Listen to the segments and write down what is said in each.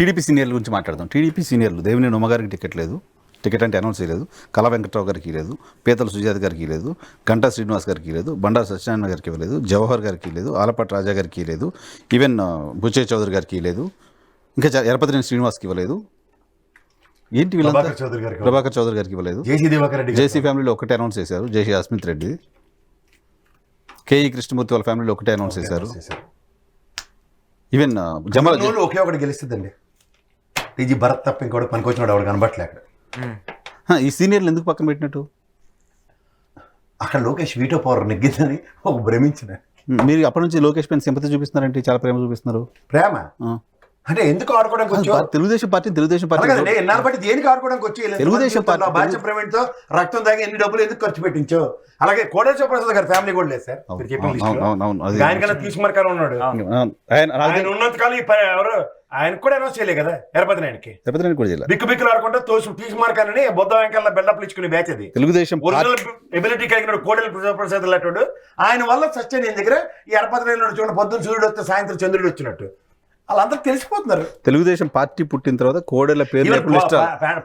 TDP సీనియర్ల గురించి మాట్లాడదాం. TDP సీనియర్లు దేవినేని ఉమ గారికి టికెట్ లేదు, టికెట్ అంటే అనౌన్స్ చేయలేదు. కళా వెంకట్రావు గారికి లేదు, పీతల సుజాత గారికి లేదు, గంటా శ్రీనివాస్ గారికి లేదు, బండారు సత్యనారాయణ గారికి ఇవ్వలేదు, జవహర్ గారికి లేదు, ఆలపాటి రాజా గారికి లేదు, ఈవెన్ బుచ్చయ్య చౌదరి గారికి లేదు, ఇంకా ఎరపతినేని శ్రీనివాస్కి ఇవ్వలేదు. ఏంటి వీళ్ళంతా? ప్రభాకర్ చౌదరి గారికి ఇవ్వలేదు. జేసీ ఫ్యామిలీలో ఒకటే అనౌన్స్ చేశారు, జేసీ అస్మిత్ రెడ్డి. కేఈ కృష్ణమూర్తి వాళ్ళ ఫ్యామిలీలో ఒకటే అనౌన్స్ చేశారు. ఈవెన్ జమల ఒకే ఒకటి గెలుస్తుందండి. టీజీ భరత్ తప్ప ఇంకోటి పనికొచ్చినాడు ఎవరు కనబట్టలే అక్కడ. ఈ సీనియర్లు ఎందుకు పక్కన పెట్టినట్టు? అక్కడ లోకేష్ వీటో పవర్ నెగ్గిందని ఒక భ్రమించిన. మీరు అప్పటి నుంచి లోకేష్ పైన సింపతి చూపిస్తున్నారంటే, చాలా ప్రేమ చూపిస్తున్నారు. ప్రేమ అంటే ఎందుకు ఆడుకోవడానికి వచ్చి తెలుగుదేశం పార్టీ ఎన్నాళ్ళు బట్టి దేనికి ఆడుకోవడానికి వచ్చి తెలుగుదేశం పార్టీ బాధ్య ప్రవీణ్ తో రక్తం తాగి ఎన్ని డబ్బులు ఎందుకు ఖర్చు పెట్టించో. అలాగే కోడెల శివప్రసాద్ గారి ఫ్యామిలీ కూడా లేదు సార్. ఆయనకన్నా తీసుకుమార్కారం ఉన్నాడు. ఆయన ఉన్నంతకాలం ఎవరు ఆయన కూడా అనౌన్స్ చేయలేదు కదా. ఎరపతి నాయనకి బిక్కు బిక్కులు ఆడుకుంటే తీసుకుమార్కారని బొద్ద వెంకన్న బిల్డప్లు ఇచ్చుకునే బ్యాచ్ అది. తెలుగుదేశం ఒరిజినల్ ఎబిలిటీ కలిగిన కోడెల శివప్రసాద్ లాంటి ఆయన వల్ల సత్యం నేను దగ్గర ఈ ఎరపతి నాయన చూడండి, పొద్దున్న సూర్యుడు వస్తే సాయంత్రం చంద్రుడు వచ్చినట్టు వాళ్ళందరూ తెలిసిపోతున్నారు. తెలుగుదేశం పార్టీ పుట్టిన తర్వాత కోడెల పేరు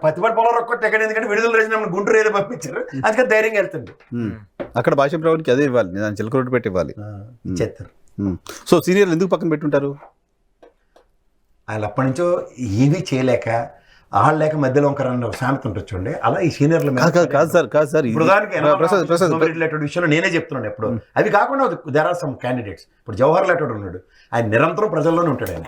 పత్తిపడి పొలం ఒక్కటి ఎక్కడ, ఎందుకంటే విడుదల చేసిన గుంటూరు ఏదో పంపించారు, అందుకని ధైర్యంగా వెళ్తుంది. అక్కడ భాష ప్రభుత్వకి అదే ఇవ్వాలి, దాన్ని చిలక రోడ్డు పెట్టి ఇవ్వాలి. చేస్తారు. సో సీనియర్లు ఎందుకు పక్కన పెట్టుంటారు? ఆయన అప్పటి నుంచో ఏమీ చేయలేక ఆళ్ళు లేక మధ్యలో ఒక సామెత ఉంటుంది చూడండి, అలా ఈ సీనియర్లు కాదు సార్ విషయంలో నేనే చెప్తున్నాను ఎప్పుడు. అవి కాకుండా దేర్ ఆర్ సమ్ క్యాండిడేట్స్. ఇప్పుడు జవహర్ లాంటి ఉన్నాడు, ఆయన నిరంతరం ప్రజల్లోనే ఉంటాడు. ఆయన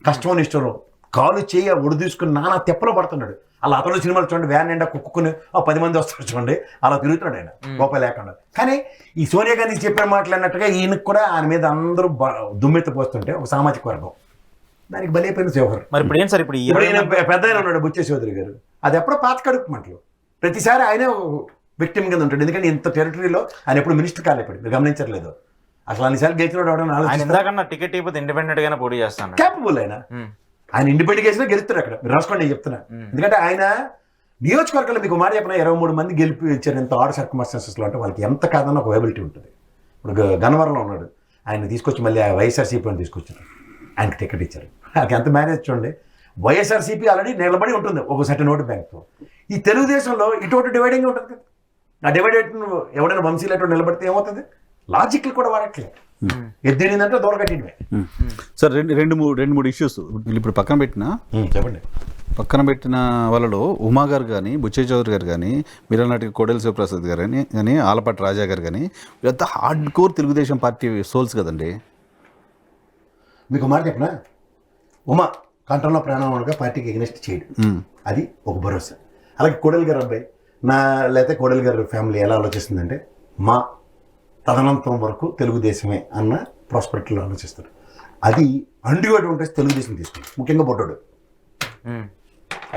కష్టం ఇష్టం కాలు చేయ ఒడి తీసుకుని నానా తెప్పలో పడుతున్నాడు. అలా అతను సినిమాలు చూడండి, వ్యాన్ నిండా కుక్కుని 10 మంది వస్తారు చూడండి, అలా తిరుగుతున్నాడు ఆయన గోపాల్ లేకుండా. కానీ ఈ సోనియా గాంధీ చెప్పిన మాట్లాడినట్టుగా ఈయనకు కూడా ఆయన మీద అందరూ దుమ్మెత్తి పోస్తుంటే ఒక సామాజిక వర్గం దానికి బలైపోయిన జవహర్. మరి ఇప్పుడు ఏం సార్, ఇప్పుడు పెద్ద ఆయన ఉన్నాడు బుచ్చయ్య చౌదరి గారు, అది ఎప్పుడో పాత కడుపు మంటలు. ప్రతిసారి ఆయనే విక్టిమ్ కింద ఉంటాడు, ఎందుకంటే ఇంత టెరిటరీలో ఆయన ఎప్పుడు మినిస్టర్ కాలేపాడు. మీరు గమనించట్లేదు, అసలు అన్నిసార్లు గెలిచినాడు. టికెట్ అయిపోతే ఇండిపెండెంట్ గానే పోటీ చేస్తాను. క్యాపబుల్ ఆయన ఇండిపెండెంట్ చేసినా గెలుస్తాడు అక్కడ. మీరు రాసుకోండి, నేను చెప్తున్నా. ఎందుకంటే ఆయన నియోజకవర్గంలో మీకు మాట చెప్పిన 23 మంది గెలిపి ఇచ్చారు. ఎంత ఆర్డర్ సర్కమ్స్టాన్సెస్లో అంటే వాళ్ళకి ఎంత కాదన్న ఒక వైబిలిటీ ఉంటుంది. ఇప్పుడు గన్నవరంలో ఉన్నాడు, ఆయన తీసుకొచ్చి మళ్ళీ వైఎస్ఆర్సీపీ అని తీసుకొచ్చారు, ఆయనకి టికెట్ ఇచ్చారు. ఆయనకి ఎంత మేనేజ్ చూడండి. వైఎస్ఆర్సీపీ ఆల్రెడీ నిలబడి ఉంటుంది ఒక సెట్ నోటు బ్యాంక్తో. ఈ తెలుగుదేశంలో ఇటువంటి డివైడింగ్ ఉంటుంది కదా. ఆ డివైడెడ్ ఎవడైనా వంశీలు నిలబడితే ఏమవుతుంది? లాజిక్లు కూడా వాడట్లేదు. ఎద్దేనిందంటే దూరగట్టినవే. సార్ రెండు మూడు ఇష్యూస్ ఇప్పుడు పక్కన పెట్టిన చెప్పండి. పక్కన పెట్టిన వాళ్ళలో ఉమా గారు కానీ, బుచ్చయ్య చౌదరి గారు కానీ, మీరు అన్నట్టుగా కోడెల శివప్రసాద్ గారు కానీ, ఆలపాటి రాజా గారు కానీ, వీళ్ళంతా hard core Telugu Desam party souls కదండి. మీకు మాట చెప్పిన ఉమా కంఠంలో ప్రాణంగా పార్టీకి ఎగ్నెస్ట్ చేయడు, అది ఒక భరోసా. అలాగే కోడెల గారు అబ్బాయి లేకపోతే కోడెల గారు ఫ్యామిలీ ఎలా ఆలోచిస్తుందంటే మా తదనంతరం వరకు తెలుగుదేశమే అన్న ప్రాస్పెక్ట్లో ఆలోచిస్తారు. అది అండిగోటి తెలుగుదేశం తీసుకుంది, ముఖ్యంగా బొడ్డోడు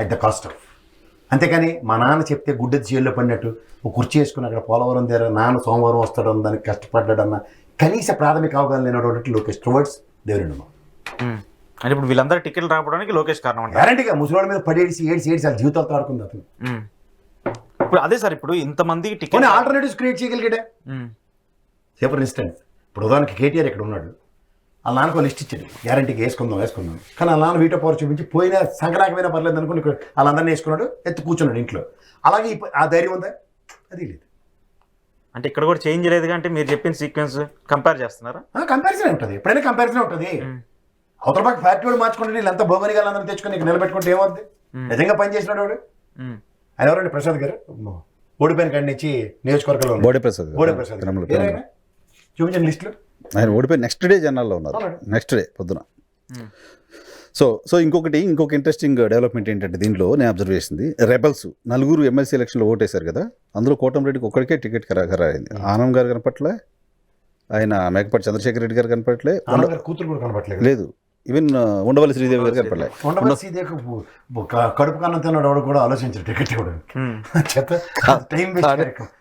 అట్ ద కాస్ట్ ఆఫ్. అంతేకాని మా నాన్న చెప్తే గుడ్డెత్తి జైల్లో పడినట్టు ఒక కుర్చీ వేసుకుని అక్కడ పోలవరం దగ్గర నాన్న సోమవారం వస్తాడన్న దానికి కష్టపడ్డాడన్న కనీస ప్రాథమిక అవగాహన లేనటువంటి లోకేష్ టువర్డ్స్ దేవినేని ఉమ. అంటే ఇప్పుడు వీళ్ళందరూ టికెట్లు రాకపోవడానికి లోకేష్ కారణం. గ్యారంటీగా ముసలివాడి మీద పడేసి ఏడ్చి వాళ్ళ జీవితాలతో ఆడుకుంది అతను. ఇప్పుడు అదే సార్, ఇప్పుడు ఇంతమందికి టికెట్ ఆల్టర్నేటివ్స్ క్రియేట్ చేయగలిగాడే. ఫర్ ఇన్స్టెన్స్ ఇప్పుడు ఉదాహరణకి కేటీఆర్ ఇక్కడ ఉన్నాడు, వాళ్ళ నాన్నకు లిస్ట్ ఇచ్చాడు, గ్యారంటీకి వేసుకుందాం. కానీ వాళ్ళ నాన్న వీటో పవర్ చూపించి పోయినా సంక్రాంతిమైనా పర్లేదు అనుకుని వాళ్ళందరినీ వేసుకున్నాడు, ఎత్తి కూర్చున్నాడు ఇంట్లో. అలాగే ఆ ధైర్యం ఉందా? అది లేదు. అంటే ఇక్కడ కూడా చేంజ్ లేదు. అంటే మీరు చెప్పిన సీక్వెన్స్ కంపేర్ చేస్తున్నారా? కంపారిజన్ ఉంటుంది, ఎప్పుడైనా కంపారిజన్ ఉంటుంది. అవతల పక్క పార్టీ వాడు మార్చుకుంటే వీళ్ళంతా భోగనిగా అందరూ తెచ్చుకొని ఇక్కడ నిలబెట్టుకుంటే ఏమవుద్ది? నిజంగా పనిచేసినాడు వాడు. ఆయన ఎవరండి? ప్రసాద్ గారు ఓడిపోయిన కాడి నుంచి నియోజకవర్గంలో బోడే ప్రసాద్ చూపించండి లిస్టులో. ఆయన ఓడిపోయి నెక్స్ట్ డే జనాల్లో ఉన్నారు, నెక్స్ట్ డే పొద్దున. సో ఇంకొక ఇంట్రెస్టింగ్ డెవలప్మెంట్ ఏంటంటే దీంట్లో నేను అబ్జర్వ్ చేసింది, రెబల్స్ 4 ఎమ్మెల్సీ ఎలక్షన్లో ఓటేశారు కదా, అందులో కోటంరెడ్డికి ఒక్కడికే టికెట్ ఖరారైంది. ఆనం గారు కనపట్లే, ఆయన మేకపాటి చంద్రశేఖర్ రెడ్డి గారు కనపట్లే, కూతురు కూడా కనపట్లేదు. లేదు, ఈవెన్ ఉండవల్లి శ్రీదేవి గారు కనపడలే. కడుపు కన్నం తిన్నాడు వాడు కూడా ఆలోచించారు టికెట్ ఇవ్వడానికి.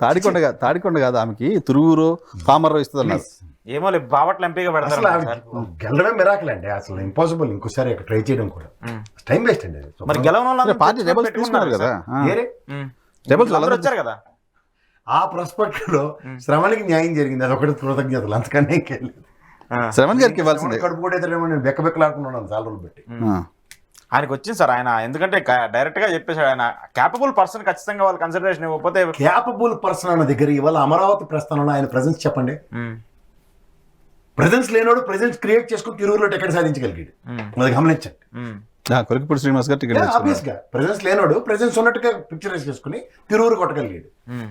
తాడికొండ కాదు, ఆమెకి తురుగురు పామర్రావు ఇస్తుంది అన్నారు. ఏమో బావట్ల ఎంపీగా పెడతారు. గెలడమే మిరాకిల్ అండి, అసలు ఇంపాసిబుల్. ఇంకోసారి ట్రై చేయడం కూడా టైం వేస్ట్ అండి. మరి గెలవని పార్టీ రెబల్స్ తీసుకున్నారు కదా, రెబల్స్ వచ్చారు కదా. ఆ ప్రాస్పెక్ట్ లో శ్రవణికి న్యాయం జరిగింది, అది ఒకటి కృతజ్ఞతలు, అంతకన్నా ఇంకెళ్ళి శ్రవణ్ గారికి ఇవ్వాల్సిందే. కడుపు కూడా బెక్క బెక్కలాడుకున్నాను చాలా రోజులు బట్టి. ఆయనకు వచ్చింది సార్, ఆయన ఎందుకంటే డైరెక్ట్ గా చెప్పేశాడు, ఆయన క్యాపబుల్ పర్సన్ ఖచ్చితంగా వాళ్ళు కన్సిడరేషన్ ఇవ్వకపోతే క్యాపబుల్ పర్సన్ అన్న దగ్గర ఇవాళ అమరావతి ప్రస్థానంలో ఆయన ప్రెజెన్స్ చెప్పండి. ఉమ్, ప్రెజెన్స్ లేనోడు ప్రెజెన్స్ క్రియేట్ చేసుకుని తిరువురులో టికెట్ సాధించగలిగాడు. అది గమనించండి. ఉమ్, కొలికిపూడి శ్రీనివాస్ గారు టికెట్ ఆబ్వియస్ గా ప్రెజెన్స్ లేనోడు ప్రెజెన్స్ ఉన్నట్టుగా పిక్చరైజ్ చేసుకుని తిరువురు కొట్టగలిగాడు. ఉమ్,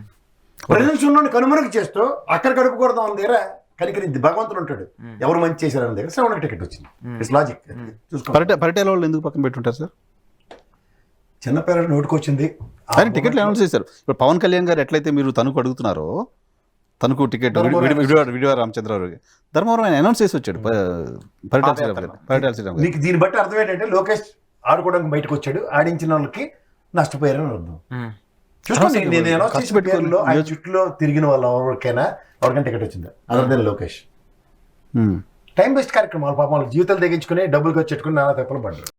ప్రెజెన్స్ ఉన్నోడు కనుమరుగు చేస్తూ అక్కడ కడుపుకూడదాం అన్న దగ్గర కనికరించి భగవంతుడు ఉంటాడు. ఎవరు మంచి చేశారన్న దగ్గర శ్రవణకి టికెట్ వచ్చింది. It's logic. చూసుకో. పరిటాల వాళ్ళు ఎందుకు పక్కన పెట్టుంటారు సార్? చిన్న పేరు నోటుకు వచ్చింది. ఆయన టికెట్లు అనౌన్స్ చేశారు. ఇప్పుడు పవన్ కళ్యాణ్ గారు ఎట్లయితే మీరు తనకు అడుగుతున్నారో, తనకు టికెట్ విడివాడ రామచంద్రరావు ధర్మవరం ఆయన అనౌన్స్ చేసి వచ్చాడు. పరిటాల శ్రీరామ్ గారు. నీకు దీన్ని బట్టి అర్థం ఏంటంటే లోకేష్ ఆడుకోవడానికి బయటకు వచ్చాడు, ఆడించిన వాళ్ళకి నష్టపోయారని అర్థం. ఉమ్. చూసుకోండి, నేను అనౌన్స్ చేసిన పేర్లలో ఆయన చుట్టూలో తిరిగిన వాళ్ళు ఎవరికైనా టికెట్ వచ్చిందా? అదే లోకేష్. టైం బెస్ట్ కార్యక్రమాలు పాపం వాళ్ళ జీవితాలు తెగించుకుని డబ్బులు ఖర్చు పెట్టుకుని నానా తెప్పలు పడ్డారు.